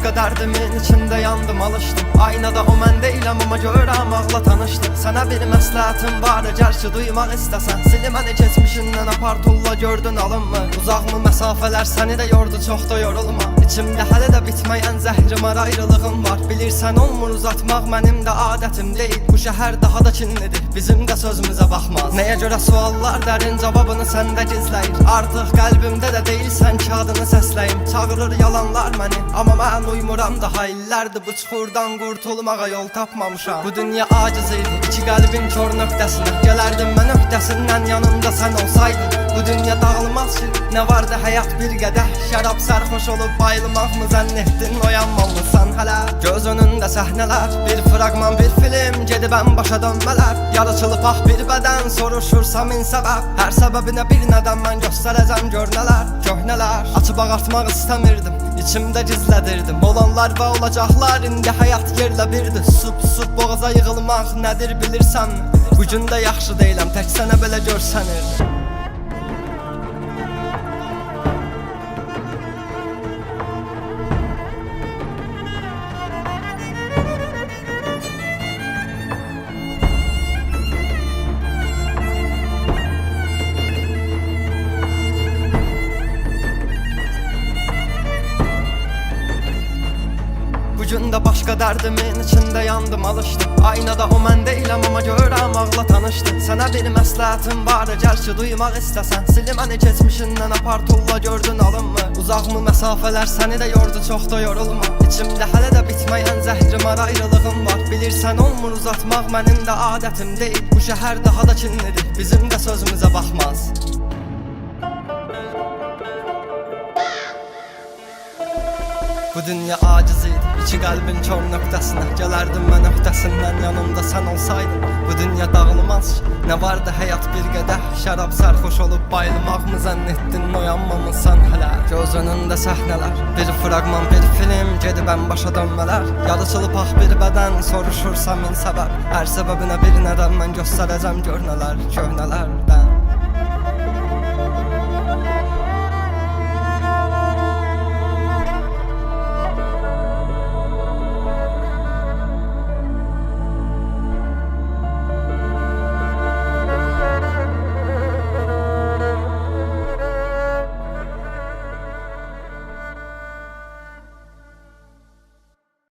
başka derdimin içinde yandım alıştım. Aynada o mən deyiləm ama görürəm ağla tanışdım. Sənə bir məsləhətim var gerçi duymaq istəsən. Sili məni keçmişindən apar tulla gördün alınmı? Uzaqmı məsafələr səni də yordu çox da yorulma. İçimdə hələ də bitməyən zəhrim ayrılığım var. Bilirsən olmur uzatmaq mənim də adətim deyil. Bu şəhər daha da kinlidir bizim də sözümüzə baxmaz. Nəyə görə suallar dərin cavabını səndə gizləyir. Artıq qəlbimdə də deyilsən ki adını səsləyim. Çağırır yalanlar məni amma mən uymuram. Daha illərdir bu çuxurdan qurtulmağa yol tapmamışam. Bu dünya aciz idi iki qəlbin kör nöqtəsinə. Gələrdim mən öhdəsindən yanımda sən olsaydın. Bu dünya dağılmaz ki nə vardı həyat bir qədəh. Şərab sərxoş olub bayılmaq mı zənn etdin oyanmalısan hələ. Göz önündə səhnələr bir fragman bir film. Gedib ən başa dönmələr. Yarıçılıb ah bir bədən soruşursa min səbəb. Hər səbəbinə bir nədən mən göstərəcəm gör nələr. Köhnələr açıb ağartmaq istəmirdim. İçimdə gizlədirdim olanlar və olacaqlar. İndi həyat yerlə birdir. Sup boğaza yığılmaq nədir bilirsənmi? Bugün də yaxşı deyiləm tək sənə belə görsənirdim. Bugün də başqa dərdimin içində yandım alışdım. Aynada o mən deyiləm amma görürəm ağla tanışdım. Sənə bir məsləhətim var gerçi duymaq istəsən. Sili məni keçmişindən apar tulla gördün alınmı? Uzaqmı məsafələr səni də yordu çox da yorulma. İçimdə hələ də bitməyən zəhrim ayrılığım var. Bilirsən olmur uzatmaq mənim də adətim deyil. Bu şəhər daha da kinlidir bizim də sözümüzə baxmaz. Bu dünya aciz idi iki qəlbin kör nöqtəsinə. Gələrdim mən öhdəsindən yanımda sən olsaydın. Bu dünya dağılmaz ki nə vardı həyat bir qədəh. Şərab sərxoş olub bayılmaq mı zənn etdin oyanmamısan hələ. Göz önündə səhnələr bir fragman bir film. Gedib ən başa dönmələr. Yarıçılıb ah bir bədən soruşursa min səbəb. Hər səbəbinə bir nədən mən göstərəcəm gör nələr köhnələrdən.